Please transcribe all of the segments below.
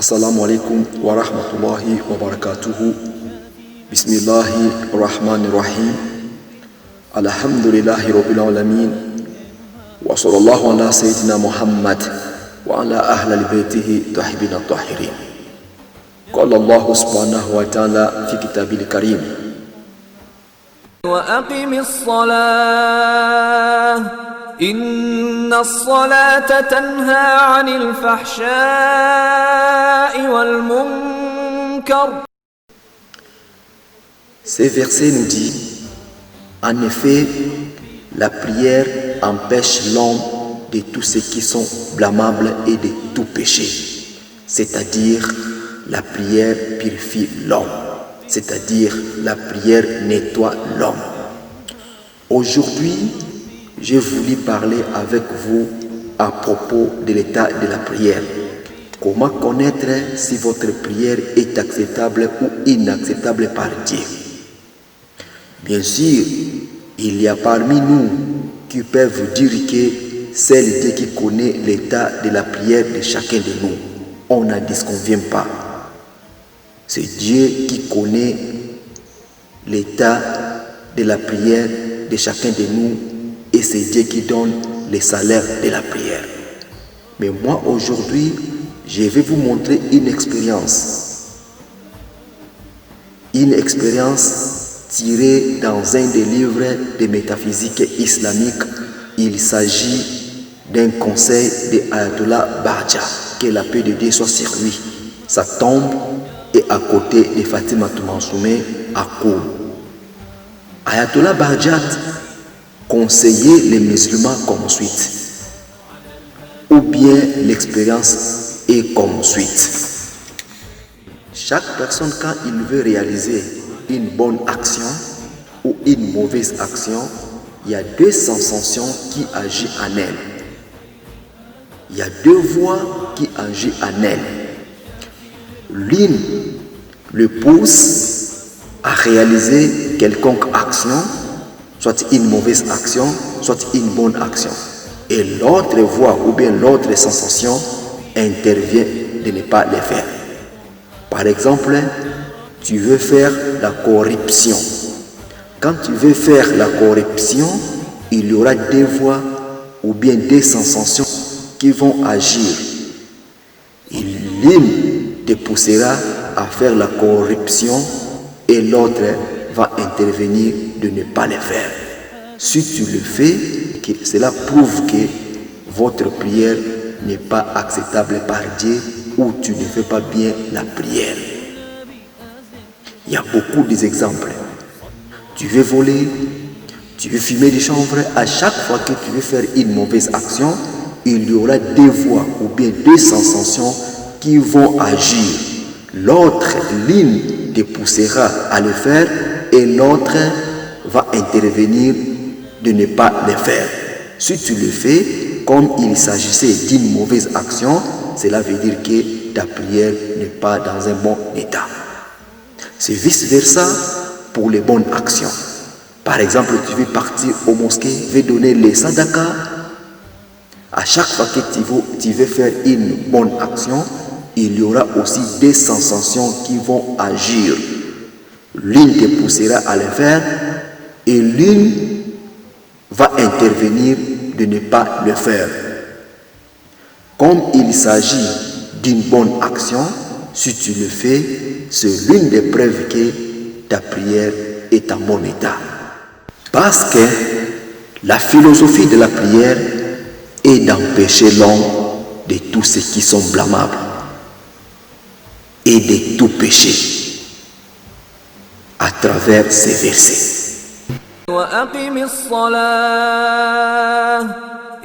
Assalamu alaikum wa rahmatullahi wa barakatuhu. Bismillahi rahmani rahim. Alhamdulillahi rabbil alamin. Wa sallallahu ala sayyidina Muhammad wa ala ahli baytihi tahibina tahirin. Qala Allah subhanahu wa ta'ala fi kitabil karim. Wa aqimis salah. إن الصلاة تنهى عن الفحشاء والمنكر. Ce verset nous dit, en effet, la prière empêche l'homme de tous ceux qui sont blâmables et de tout péché. C'est-à-dire, la prière purifie l'homme. C'est-à-dire, la prière nettoie l'homme. Aujourd'hui, j'ai voulu parler avec vous à propos de l'état de la prière. Comment connaître si votre prière est acceptable ou inacceptable par Dieu? Bien sûr, il y a parmi nous qui peuvent dire que c'est le Dieu qui connaît l'état de la prière de chacun de nous. On n'en disconvient pas. C'est Dieu qui connaît l'état de la prière de chacun de nous. Et c'est Dieu qui donne les salaires de la prière. Mais moi aujourd'hui, je vais vous montrer une expérience. Une expérience tirée dans un des livres de métaphysique islamique. Il s'agit d'un conseil de Ayatollah Bahja. Que la paix de Dieu soit sur lui. Sa tombe est à côté de Fatima Mansoumé à Koum. Ayatollah Bahja conseiller les musulmans comme suite, ou bien l'expérience est comme suite. Chaque personne, quand il veut réaliser une bonne action ou une mauvaise action, il y a deux sensations qui agissent en elle. Il y a deux voies qui agissent en elle. L'une le pousse à réaliser quelconque action, soit une mauvaise action, soit une bonne action. Et l'autre voie ou bien l'autre sensation intervient de ne pas le faire. Par exemple, tu veux faire la corruption. Quand tu veux faire la corruption, il y aura deux voies ou bien des sensations qui vont agir. L'une te poussera à faire la corruption et l'autre va intervenir de ne pas le faire. Si tu le fais, cela prouve que votre prière n'est pas acceptable par Dieu ou tu ne fais pas bien la prière. Il y a beaucoup d'exemples. Tu veux voler, tu veux fumer des chanvres. À chaque fois que tu veux faire une mauvaise action, il y aura deux voies ou bien deux sensations qui vont agir. L'autre ligne te poussera à le faire et l'autre va intervenir de ne pas le faire. Si tu le fais, comme il s'agissait d'une mauvaise action, cela veut dire que ta prière n'est pas dans un bon état. C'est vice-versa pour les bonnes actions. Par exemple, tu veux partir au mosquée, tu veux donner les sadaka. À chaque fois que tu veux faire une bonne action, il y aura aussi des sensations qui vont agir. L'une te poussera à le faire et l'une va intervenir de ne pas le faire. Comme il s'agit d'une bonne action, si tu le fais, c'est l'une des preuves que ta prière est en bon état. Parce que la philosophie de la prière est d'empêcher l'homme de tous ceux qui sont blâmables et de tout péché à travers ces versets. وأقم الصلاة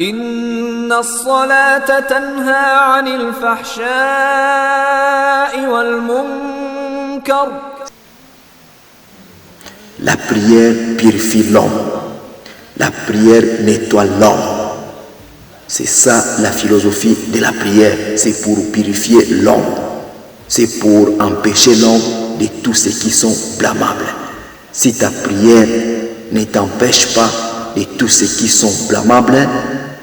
إن الصلاة تنهى عن الفحشاء والمنكر. La prière purifie l'homme. La prière nettoie l'homme. C'est ça la philosophie de la prière. C'est pour purifier l'homme. C'est pour empêcher l'homme de tous ceux qui sont blâmables. Si ta prière ne t'empêche pas de tous ceux qui sont blâmables,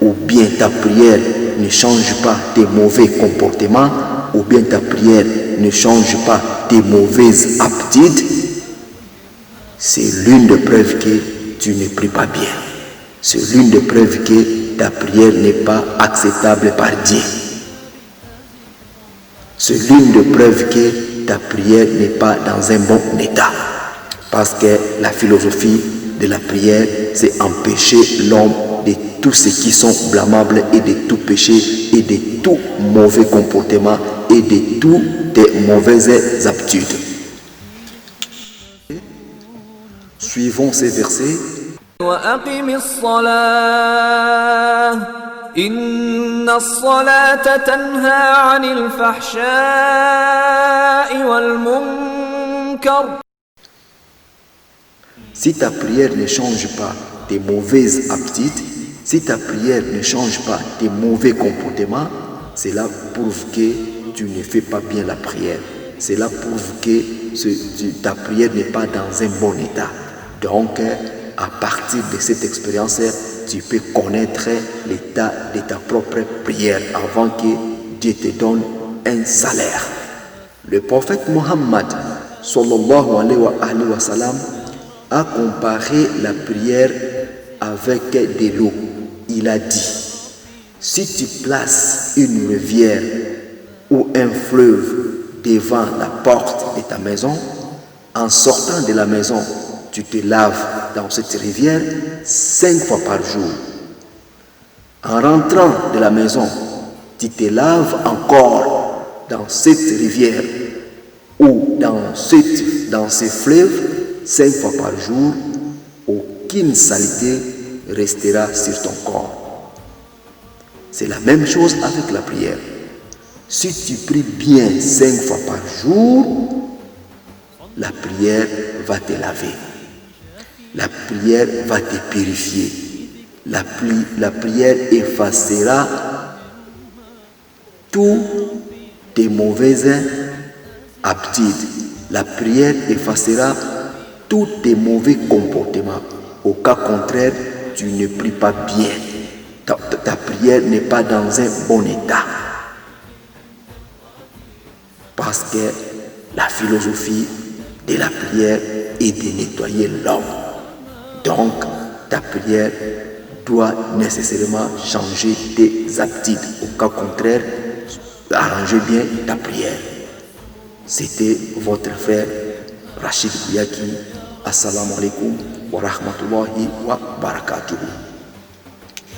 ou bien ta prière ne change pas tes mauvais comportements, ou bien ta prière ne change pas tes mauvaises aptitudes, c'est l'une des preuves que tu ne pries pas bien. C'est l'une des preuves que ta prière n'est pas acceptable par Dieu. C'est l'une des preuves que ta prière n'est pas dans un bon état. Parce que la philosophie de la prière, c'est empêcher l'homme de tout ce qui sont blâmables et de tout péché et de tout mauvais comportement et de toutes tes mauvaises habitudes. Suivons ces versets. وأقم الصلاة إن الصلاة تنهى عن الفحشاء والمنكر. Si ta prière ne change pas tes mauvaises aptitudes, si ta prière ne change pas tes mauvais comportements, cela prouve que tu ne fais pas bien la prière. Cela prouve que ta prière n'est pas dans un bon état. Donc, à partir de cette expérience, tu peux connaître l'état de ta propre prière avant que Dieu te donne un salaire. Le prophète Mohammed, sallallahu alayhi wa sallam, a comparé la prière avec de l'eau. Il a dit, si tu places une rivière ou un fleuve devant la porte de ta maison, en sortant de la maison, tu te laves dans cette rivière 5 fois par jour. En rentrant de la maison, tu te laves encore dans cette rivière ou dans ce fleuve 5 fois par jour. Aucune saleté restera sur ton corps. C'est la même chose avec la prière. Si tu pries bien 5 fois par jour, la prière va te laver. La prière va te purifier. La prière effacera toutes tes mauvaises habitudes. La prière effacera tous tes mauvais comportements. Au cas contraire, tu ne pries pas bien. Ta prière n'est pas dans un bon état. Parce que la philosophie de la prière est de nettoyer l'homme. Donc, ta prière doit nécessairement changer tes habitudes. Au cas contraire, arrangez bien ta prière. C'était votre frère Rachid Bouyaki. Assalamu alaikum wa rahmatullahi wa barakatuhu.